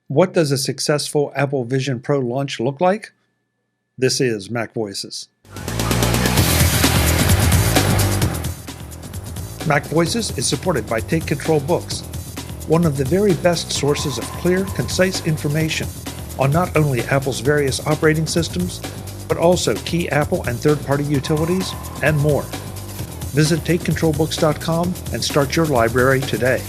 What does a successful Apple Vision Pro launch look like? This is MacVoices. MacVoices is supported by Take Control Books, one of the very best sources of clear, concise information on not only Apple's various operating systems, but also key Apple and third-party utilities and more. Visit TakeControlBooks.com and start your library today.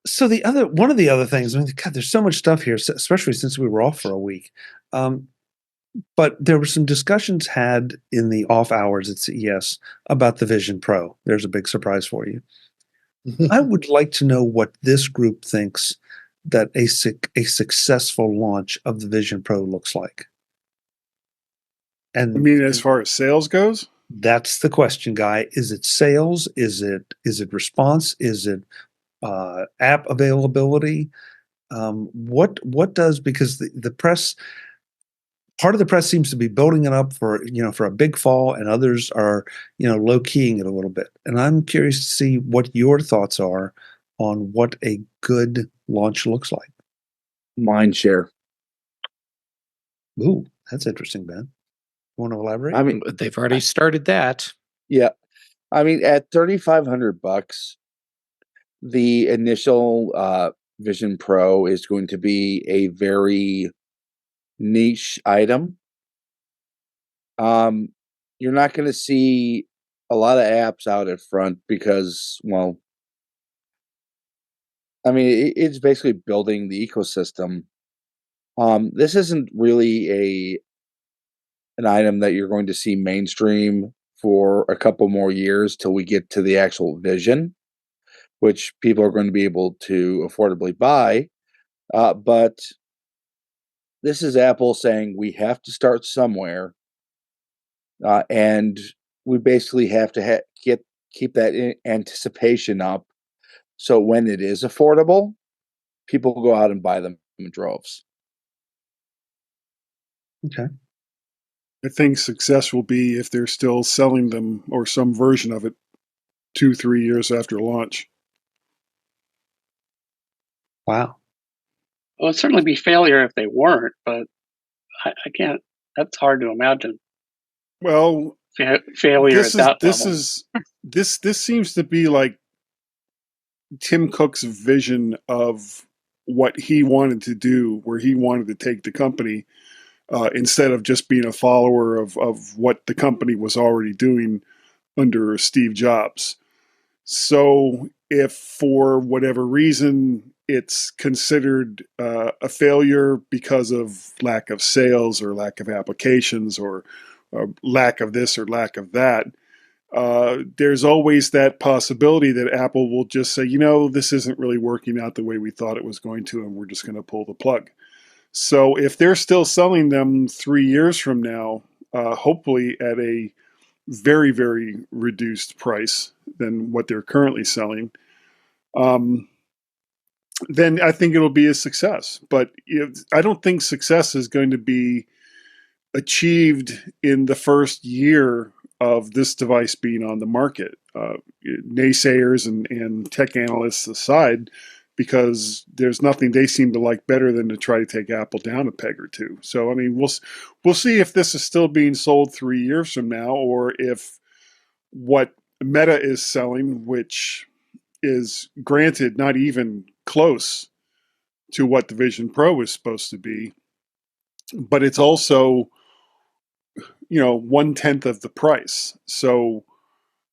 So one of the other things, I mean, God, there's so much stuff here, especially since we were off for a week. But there were some discussions had in the off hours at CES about the Vision Pro. There's a big surprise for you. I would like to know what this group thinks that a successful launch of the Vision Pro looks like. And I mean, as far as sales goes? That's the question, Guy. Is it sales? Is it response? Is it app availability? What does, because the press, part of the press seems to be building it up for a big fall, and others are low keying it a little bit. And I'm curious to see what your thoughts are on what a good launch looks like. Mindshare. Ooh, that's interesting, Ben. You want to elaborate? I mean, they've already started that. Yeah. I mean, at $3,500, the initial Vision Pro is going to be a very niche item. You're not going to see a lot of apps out at front because, well, I mean, it's basically building the ecosystem. This isn't really an item that you're going to see mainstream for a couple more years till we get to the actual Vision, which people are going to be able to affordably buy. But this is Apple saying we have to start somewhere, and we basically have to keep that anticipation up. So when it is affordable, people go out and buy them in droves. Okay. I think success will be if they're still selling them or some version of it 2-3 years after launch. Wow. Well, it'd certainly be failure if they weren't, but I can't. That's hard to imagine. Well, failure at that level. This seems to be like Tim Cook's vision of what he wanted to do, where he wanted to take the company. Instead of just being a follower of what the company was already doing under Steve Jobs. So if for whatever reason it's considered a failure because of lack of sales or lack of applications or lack of this or lack of that, there's always that possibility that Apple will just say, this isn't really working out the way we thought it was going to, and we're just going to pull the plug. So if they're still selling them 3 years from now, hopefully at a very, very reduced price than what they're currently selling, then I think it'll be a success. But I don't think success is going to be achieved in the first year of this device being on the market. Naysayers and tech analysts aside, because there's nothing they seem to like better than to try to take Apple down a peg or two. So, I mean, we'll see if this is still being sold 3 years from now, or if what Meta is selling, which is granted not even close to what the Vision Pro is supposed to be, but it's also, 1/10 of the price. So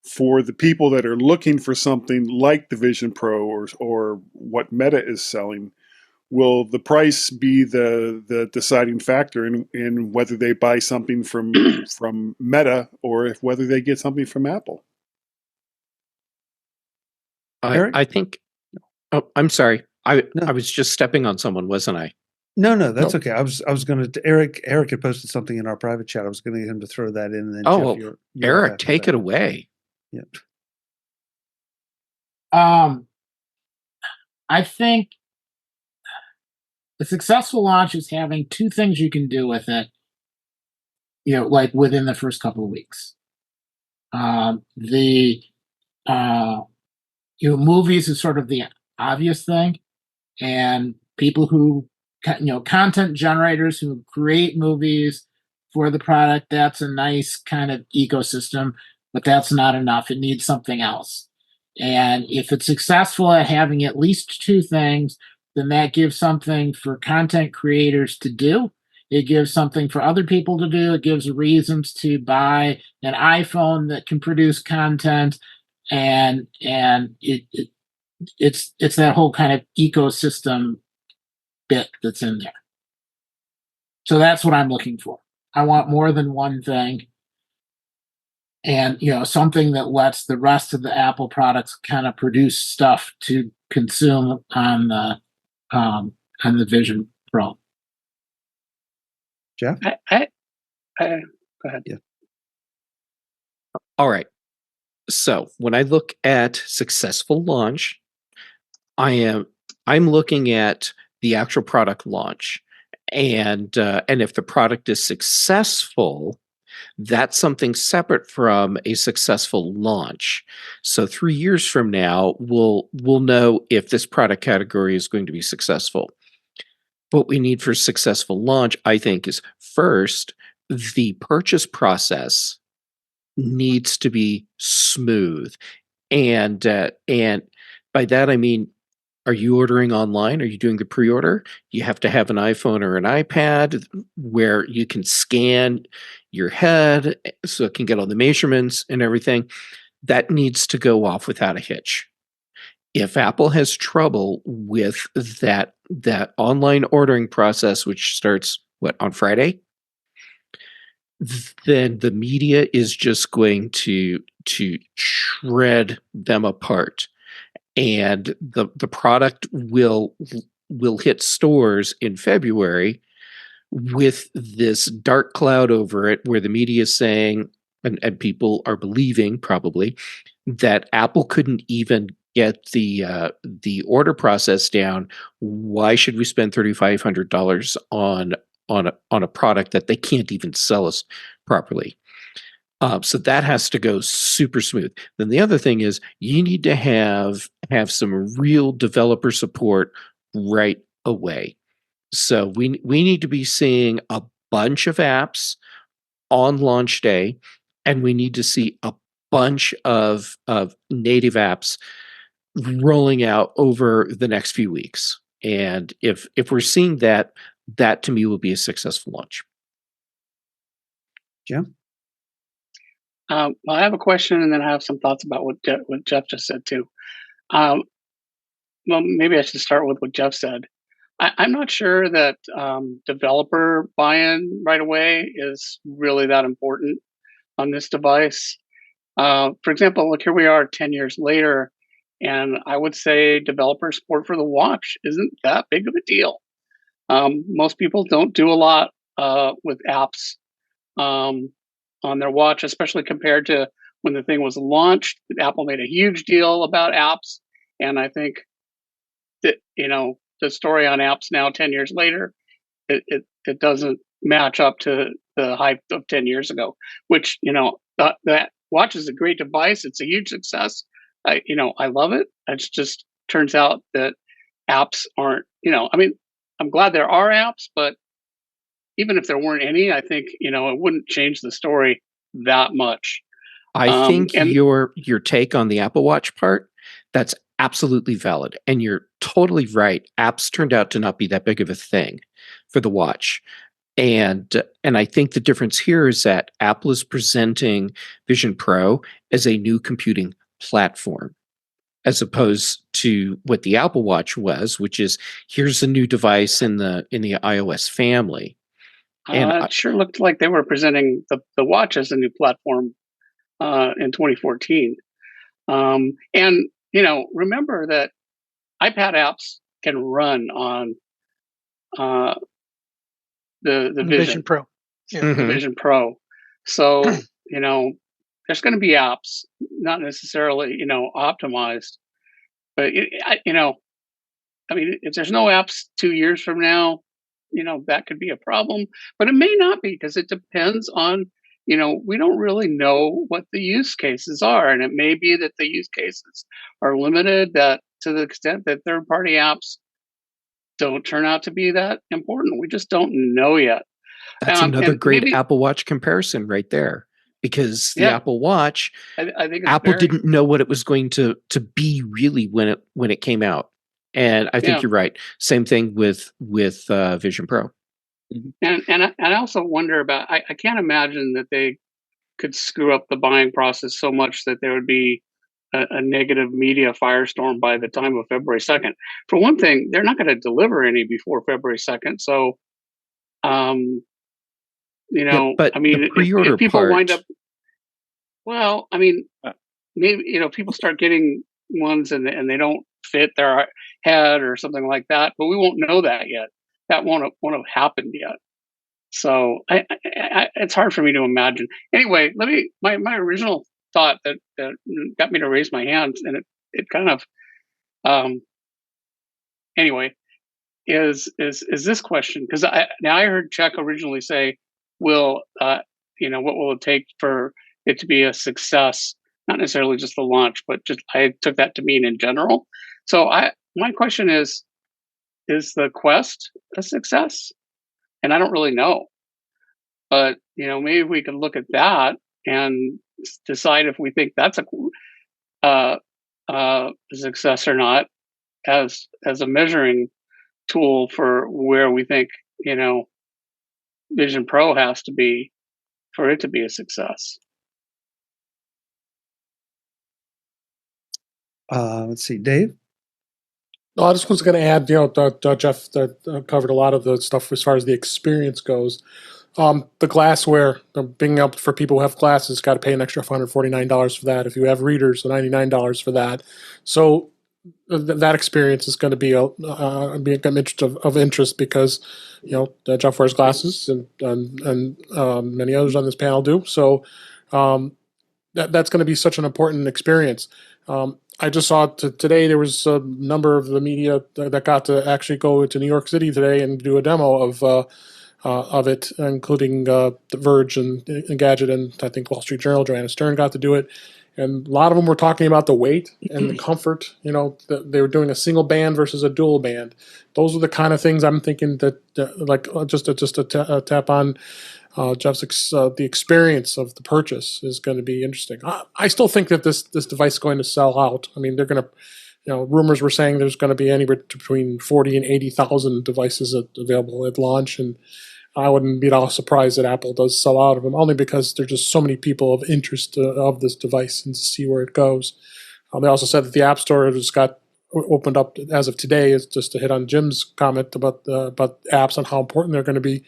for the people that are looking for something like the Vision Pro or what Meta is selling, will the price be the deciding factor in whether they buy something from Meta or whether they get something from Apple? I think. Oh, I'm sorry. I was just stepping on someone, wasn't I? No, that's okay. I was going to. Eric had posted something in our private chat. I was going to get him to throw that in. And then Jeff, you're Eric, take it away. Yep. I think a successful launch is having two things you can do with it, like within the first couple of weeks. Movies is sort of the obvious thing. and people who, content generators who create movies for the product. That's a nice kind of ecosystem, but that's not enough. It needs something else. And if it's successful at having at least two things, then that gives something for content creators to do. It gives something for other people to do. It gives reasons to buy an iPhone that can produce content, and it's that whole kind of ecosystem bit that's in there. So that's what I'm looking for. I want more than one thing, and something that lets the rest of the Apple products kind of produce stuff to consume on the Vision Pro. Jeff? Go ahead. Yeah. All right. So when I look at successful launch, I'm looking at the actual product launch, and if the product is successful, that's something separate from a successful launch. So 3 years from now, we'll know if this product category is going to be successful. What we need for successful launch, I think, is first, the purchase process needs to be smooth. And by that, I mean, are you ordering online? Are you doing the pre-order? You have to have an iPhone or an iPad where you can scan your head so it can get all the measurements and everything. That needs to go off without a hitch. If Apple has trouble with that online ordering process, which starts on Friday, then the media is just going to shred them apart, and the product will hit stores in February with this dark cloud over it, where the media is saying, and people are believing probably, that Apple couldn't even get the order process down. Why should we spend $3,500 on a product that they can't even sell us properly? So that has to go super smooth. Then the other thing is you need to have some real developer support right away. So we need to be seeing a bunch of apps on launch day, and we need to see a bunch of native apps rolling out over the next few weeks. And if we're seeing that to me will be a successful launch. Jim? Well, I have a question, and then I have some thoughts about what Jeff just said too. Well, maybe I should start with what Jeff said. I'm not sure that developer buy-in right away is really that important on this device. For example, look, here we are 10 years later, and I would say developer support for the watch isn't that big of a deal. Most people don't do a lot with apps on their watch, especially compared to when the thing was launched. Apple made a huge deal about apps, and I think that the story on apps now 10 years later, it doesn't match up to the hype of 10 years ago, which that watch is a great device. It's a huge success. I love it. It just turns out that apps aren't, I mean, I'm glad there are apps, but even if there weren't any, I think, it wouldn't change the story that much. I think your take on the Apple Watch part, that's absolutely valid. And you're totally right. Apps turned out to not be that big of a thing for the watch. And I think the difference here is that Apple is presenting Vision Pro as a new computing platform, as opposed to what the Apple Watch was, which is, here's a new device in the iOS family. And it sure looked like they were presenting the watch as a new platform in 2014. And remember that iPad apps can run on the Vision Pro. Yeah. The Vision Pro. So there's going to be apps, not necessarily optimized, but I mean, if there's no apps 2 years from now, that could be a problem, but it may not be, because it depends on, we don't really know what the use cases are. And it may be that the use cases are limited, that to the extent that third-party apps don't turn out to be that important. We just don't know yet. That's another And great maybe, Apple Watch comparison right there, because the yeah, Apple Watch, I think it's Apple very, didn't know what it was going to be really when it came out. And I think yeah. you're right. Same thing with Vision Pro. And I also wonder about, I can't imagine that they could screw up the buying process so much that there would be a negative media firestorm by the time of February 2nd. For one thing, they're not going to deliver any before February 2nd. So, you Yeah, know, but I mean, the pre-order if people wind part, up, well, I mean, maybe, you know, people start getting ones and they don't fit their head or something like that, but we won't know that yet. That won't have happened yet. So it's hard for me to imagine. Anyway, my original thought that got me to raise my hand, and it kind of um, anyway is this question, because I heard Chuck originally say, will you know, what will it take for it to be a success? Not necessarily just the launch, but just I took that to mean in general. So my question is the Quest a success? And I don't really know. But you know, maybe we can look at that and decide if we think that's a success or not, as a measuring tool for where we think, you know, Vision Pro has to be for it to be a success. Let's see, Dave. No, I just was going to add, you know, Jeff covered a lot of the stuff as far as the experience goes. The glassware, being able for people who have glasses, got to pay an extra $149 for that. If you have readers, $99 for that. So that experience is going to be of interest because, you know, Jeff wears glasses and many others on this panel do. So that's going to be such an important experience. I just saw today there was a number of the media that got to actually go to New York City today and do a demo of it, including The Verge and Gadget, and I think Wall Street Journal. Joanna Stern got to do it, and a lot of them were talking about the weight and the comfort. You know, they were doing a single band versus a dual band. Those are the kind of things I'm thinking that, just to tap on Jeff's the experience of the purchase is going to be interesting. I still think that this device is going to sell out. I mean, they're going to, you know, rumors were saying there's going to be anywhere between 40 and 80,000 devices available at launch, and I wouldn't be at all surprised that Apple does sell out of them, only because there's just so many people of interest of this device and to see where it goes. They also said that the App Store has got opened up as of today, is just to hit on Jim's comment about apps and how important they're going to be.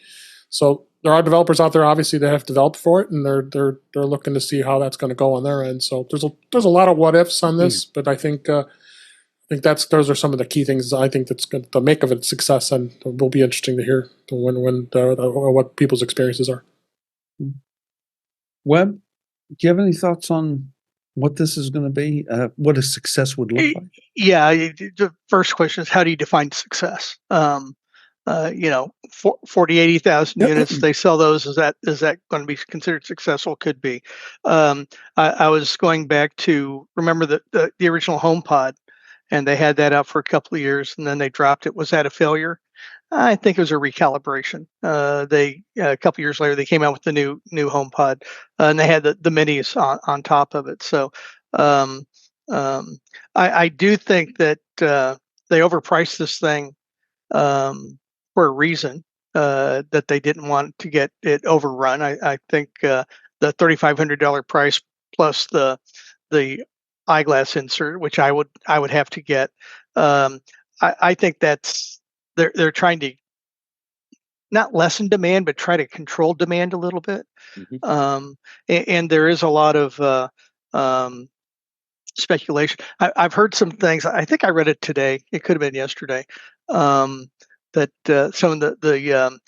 So there are developers out there, obviously, that have developed for it, and they're looking to see how that's going to go on their end. So there's a lot of what ifs on this, but I think those are some of the key things I think that's going to make of it success, and it will be interesting to hear what people's experiences are. Webb, do you have any thoughts on what this is going to be? What a success would look like? Yeah, the first question is, how do you define success? You know, 40, 80,000 units, they sell those. Is that going to be considered successful? Could be. I was going back to remember the original HomePod, and they had that out for a couple of years, and then they dropped it. Was that a failure? I think it was a recalibration. They a couple of years later they came out with the new HomePod, and they had the minis on top of it. So I do think that they overpriced this thing for a reason, that they didn't want to get it overrun. I think the $3,500 price plus the eyeglass insert, which I would have to get. I think that's they're trying to not lessen demand, but try to control demand a little bit. And there is a lot of speculation. I've heard some things. I think I read it today. It could have been yesterday. That some of the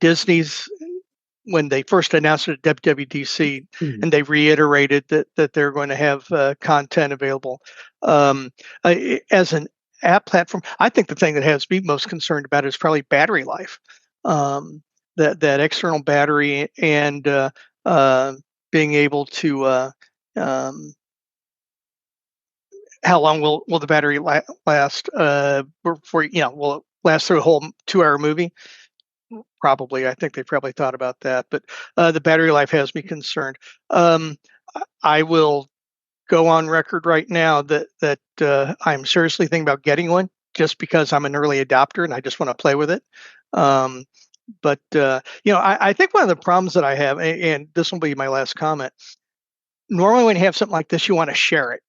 Disney's, when they first announced it at WWDC, and they reiterated that they're going to have content available as an app platform. I think the thing that has me most concerned about is probably battery life. That external battery and being able to how long will the battery last? For will last through a whole 2-hour movie. Probably, I think they probably thought about that, but the battery life has me concerned. I will go on record right now that I'm seriously thinking about getting one, just because I'm an early adopter and I just want to play with it. But I think one of the problems that I have, and this will be my last comment. Normally, when you have something like this, you want to share it.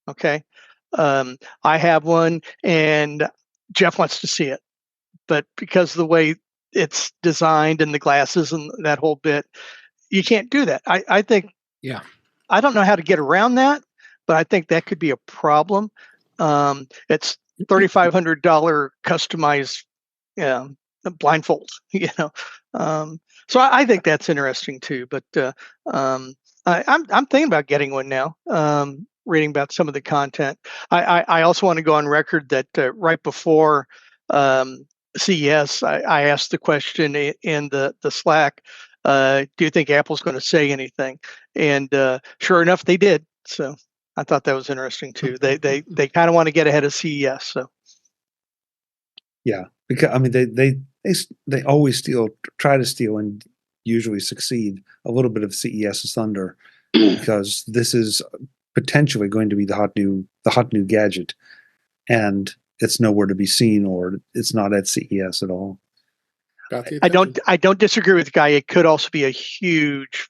Okay, I have one, and Jeff wants to see it, but because of the way it's designed and the glasses and that whole bit, you can't do that. I think. Yeah. I don't know how to get around that, but I think that could be a problem. It's $3,500 customized blindfold, So I think that's interesting too. But I'm thinking about getting one now. Reading about some of the content. I also want to go on record that right before CES, I asked the question in the Slack. Do you think Apple's going to say anything? And sure enough, they did. So I thought that was interesting too. They kind of want to get ahead of CES. So Yeah, because I mean they always try to steal, and usually succeed a little bit of CES's thunder, because this is potentially going to be the hot new gadget, and it's nowhere to be seen, or it's not at CES at all. I don't disagree with the guy. It could also be a huge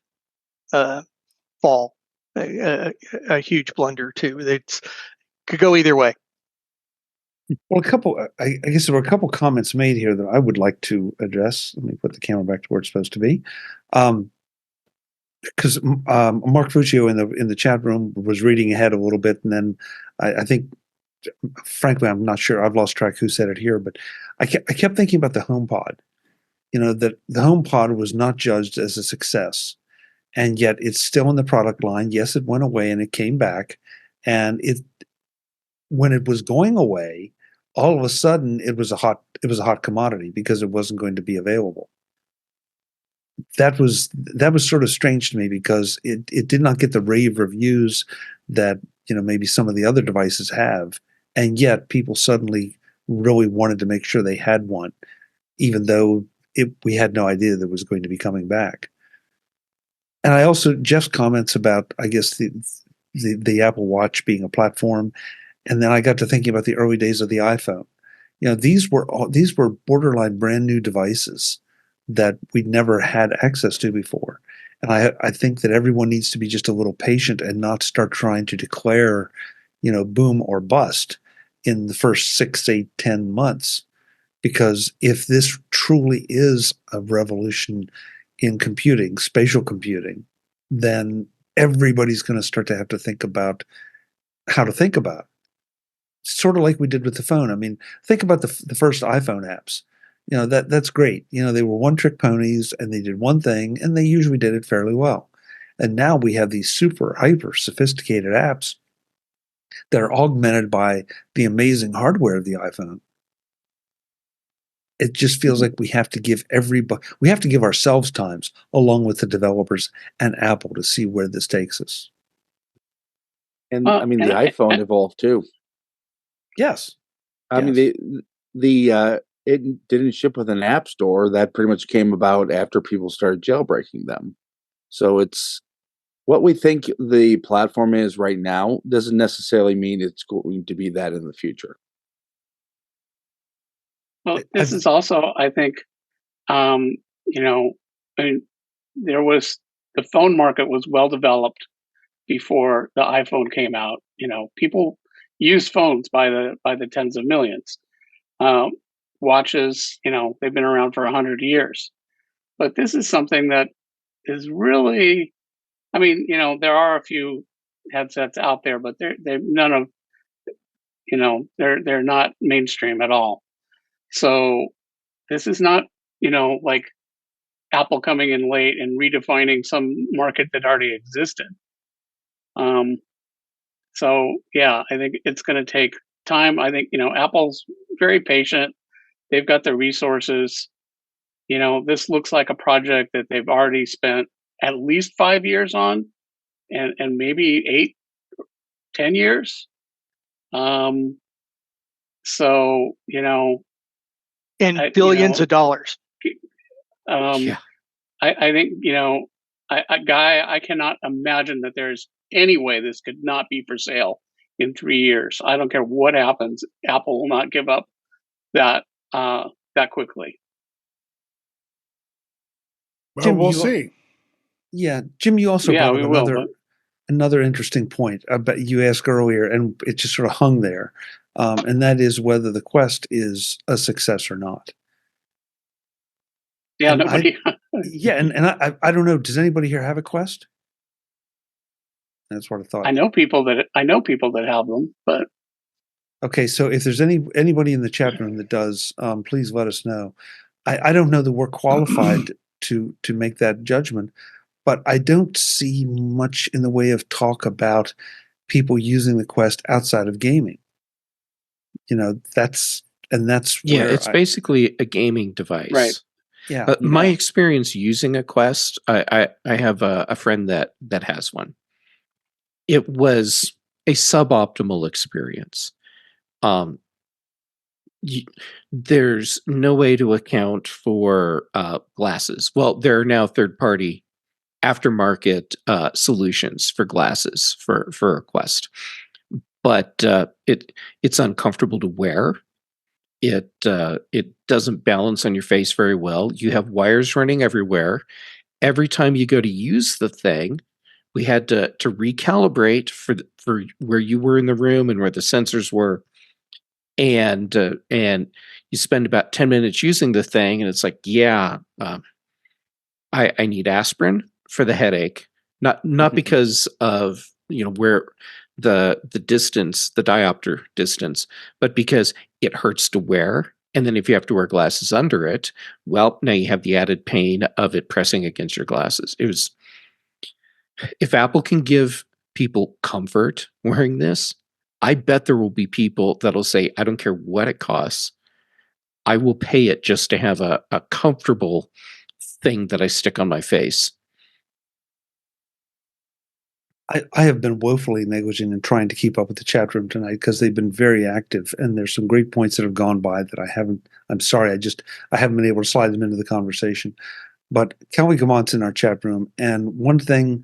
fall, a huge blunder too. It could go either way. Well, I guess there were a couple comments made here that I would like to address. Let me put the camera back to where it's supposed to be. Because Mark Fuccio in the chat room was reading ahead a little bit, and then I think, frankly, I'm not sure. I've lost track who said it here, but I kept thinking about the HomePod. That the HomePod was not judged as a success, and yet it's still in the product line. Yes, it went away and it came back, and when it was going away, all of a sudden it was a hot commodity because it wasn't going to be available. That was sort of strange to me, because it did not get the rave reviews that maybe some of the other devices have, and yet people suddenly really wanted to make sure they had one, even though we had no idea that it was going to be coming back. And I also, Jeff's comments about, I guess, the Apple Watch being a platform, and then I got to thinking about the early days of the iPhone. These were borderline brand new devices that we'd never had access to before. And I think that everyone needs to be just a little patient and not start trying to declare, boom or bust in the first 6, 8, 10 months. Because if this truly is a revolution in computing, spatial computing, then everybody's going to start to have to think about how to think about it. Sort of like we did with the phone. I mean, think about the first iPhone apps. That's great. They were one-trick ponies, and they did one thing, and they usually did it fairly well. And now we have these super hyper sophisticated apps that are augmented by the amazing hardware of the iPhone. It just feels like we have to give ourselves times, along with the developers and Apple, to see where this takes us. And the iPhone evolved too. Yes. I mean, it didn't ship with an app store. That pretty much came about after people started jailbreaking them. So it's what we think the platform is right now doesn't necessarily mean it's going to be that in the future. Well, this is also, I think, the phone market was well developed before the iPhone came out. People use phones by the tens of millions. Watches, they've been around for 100 years. But this is something that is really, there are a few headsets out there, but they're none of, they're not mainstream at all. So this is not, like Apple coming in late and redefining some market that already existed. So yeah, I think it's going to take time. I think, Apple's very patient. They've got the resources. This looks like a project that they've already spent at least 5 years on, and maybe 8, 10 years. So, and billions of dollars. Yeah. I think, Guy, I cannot imagine that there's any way this could not be for sale in 3 years. I don't care what happens. Apple will not give up that quickly. Well, Jim, we'll see. Yeah, Jim, you also brought up another interesting point about you asked earlier, and it just sort of hung there, and that is whether the Quest is a success or not. Yeah, And nobody. I don't know. Does anybody here have a Quest? That's what I thought. I know people that have them, but okay. So if there's anybody in the chat room that does, please let us know. I don't know that we're qualified to make that judgment, but I don't see much in the way of talk about people using the Quest outside of gaming. That's where it's basically a gaming device. Right. Yeah. My experience using a Quest, I have a friend that has one. It was a suboptimal experience. There's no way to account for glasses. Well, there are now third-party aftermarket solutions for glasses for a Quest, but it's uncomfortable to wear. It doesn't balance on your face very well. You have wires running everywhere. Every time you go to use the thing, we had to recalibrate for where you were in the room and where the sensors were, and you spend about 10 minutes using the thing, and it's like, I need aspirin for the headache, not because of where the distance, the diopter distance, but because it hurts to wear. And then if you have to wear glasses under it, well, now you have the added pain of it pressing against your glasses. If Apple can give people comfort wearing this, I bet there will be people that'll say, I don't care what it costs. I will pay it just to have a comfortable thing that I stick on my face. I have been woefully negligent in trying to keep up with the chat room tonight because they've been very active, and there's some great points that have gone by that I haven't. I'm sorry, I haven't been able to slide them into the conversation. But Kelly Gamont's in our chat room, and one thing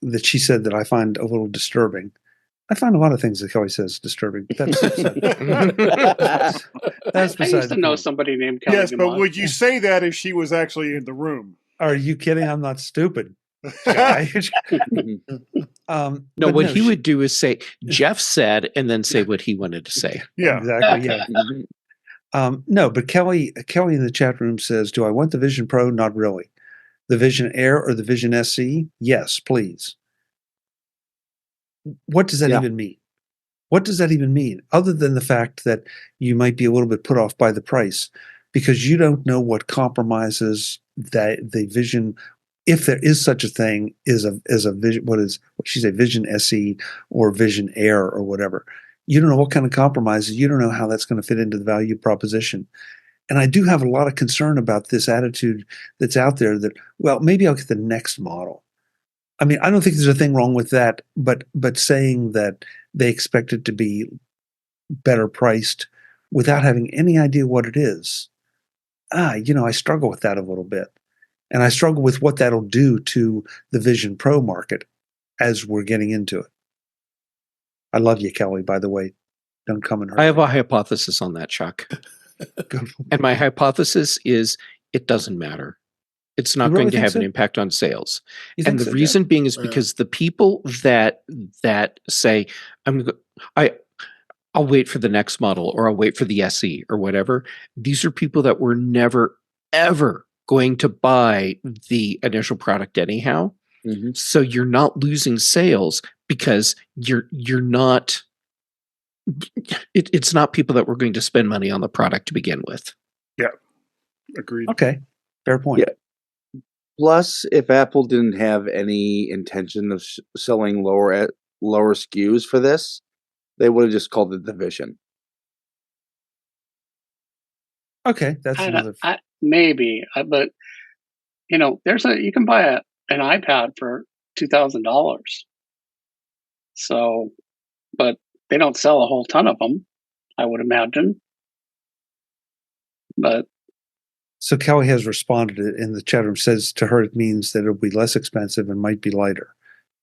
that she said that I find a little disturbing. I find a lot of things that Kelly says disturbing, but that's I used to know somebody named Kelly. Yes, but would you say that if she was actually in the room? Are you kidding? I'm not stupid, guy. No, what he would do is say, Jeff said, and then say what he wanted to say. Yeah, exactly. Yeah. No, but Kelly in the chat room says, do I want the Vision Pro? Not really. The Vision Air or the Vision SE? Yes, please. What does that even mean? What does that even mean? Other than the fact that you might be a little bit put off by the price because you don't know what compromises that the Vision, if there is such a thing, is a Vision. What she's a Vision SE or Vision Air or whatever. You don't know what kind of compromises. You don't know how that's going to fit into the value proposition. And I do have a lot of concern about this attitude that's out there that, well, maybe I'll get the next model. I mean, I don't think there's a thing wrong with that, but saying that they expect it to be better priced without having any idea what it is, I struggle with that a little bit. And I struggle with what that'll do to the Vision Pro market as we're getting into it. I love you, Kelly, by the way. Don't come and hurt I have me. a hypothesis on that, Chuck. And my hypothesis is it doesn't matter. It's not going to have an impact on sales. And the reason being is because the people that say, I'll wait for the next model, or I'll wait for the SE or whatever, these are people that were never, ever going to buy the initial product anyhow. Mm-hmm. So you're not losing sales because you're not, it's not people that were going to spend money on the product to begin with. Yeah. Agreed. Okay. Fair point. Yeah. Plus, if Apple didn't have any intention of selling lower SKUs for this, they would have just called it the Vision. Okay, that's another. Maybe, but you can buy an iPad for $2,000. So, but they don't sell a whole ton of them, I would imagine. But So Kelly has responded in the chat room, says to her it means that it'll be less expensive and might be lighter.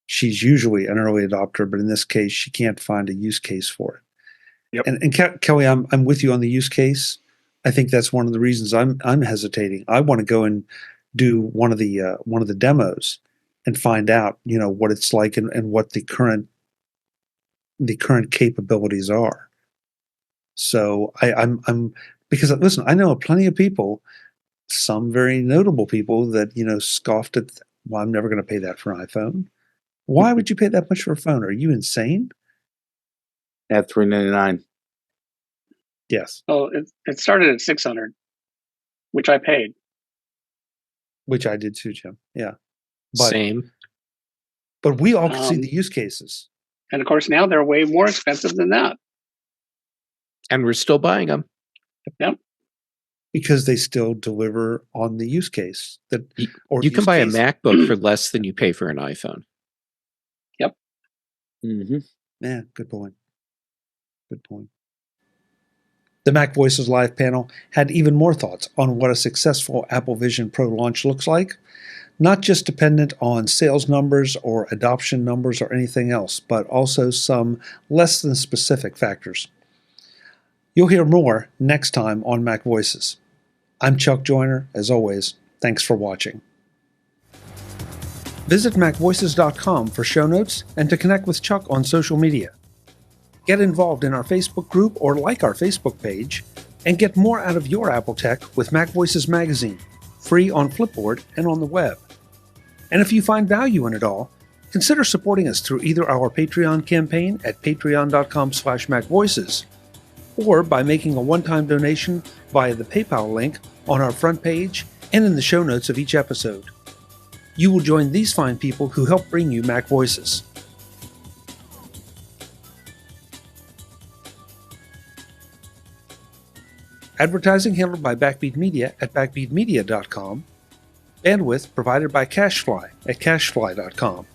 She's usually an early adopter, but in this case, she can't find a use case for it. Yep. And Kelly, I'm with you on the use case. I think that's one of the reasons I'm hesitating. I want to go and do one of the demos and find out, what it's like and what the current capabilities are. So I'm because listen, I know plenty of people, some very notable people that scoffed at. Well, I'm never going to pay that for an iPhone. Why would you pay that much for a phone? Are you insane? At $399. Yes. well, it started at 600, which I paid. Which I did too, Jim. Yeah. But, Same. But we all can see the use cases. And of course, now they're way more expensive than that. And we're still buying them. Yep. Because they still deliver on the use case. You can buy a MacBook for less than you pay for an iPhone. Yep. Mm-hmm. Yeah, good point. Good point. The MacVoices Live panel had even more thoughts on what a successful Apple Vision Pro launch looks like, not just dependent on sales numbers or adoption numbers or anything else, but also some less than specific factors. You'll hear more next time on MacVoices. I'm Chuck Joyner. As always, thanks for watching. Visit MacVoices.com for show notes and to connect with Chuck on social media. Get involved in our Facebook group or like our Facebook page, and get more out of your Apple tech with MacVoices Magazine, free on Flipboard and on the web. And if you find value in it all, consider supporting us through either our Patreon campaign at patreon.com/MacVoices, or by making a one-time donation via the PayPal link on our front page and in the show notes of each episode. You will join these fine people who help bring you MacVoices. Advertising handled by Backbeat Media at backbeatmedia.com. Bandwidth provided by CacheFly at cachefly.com.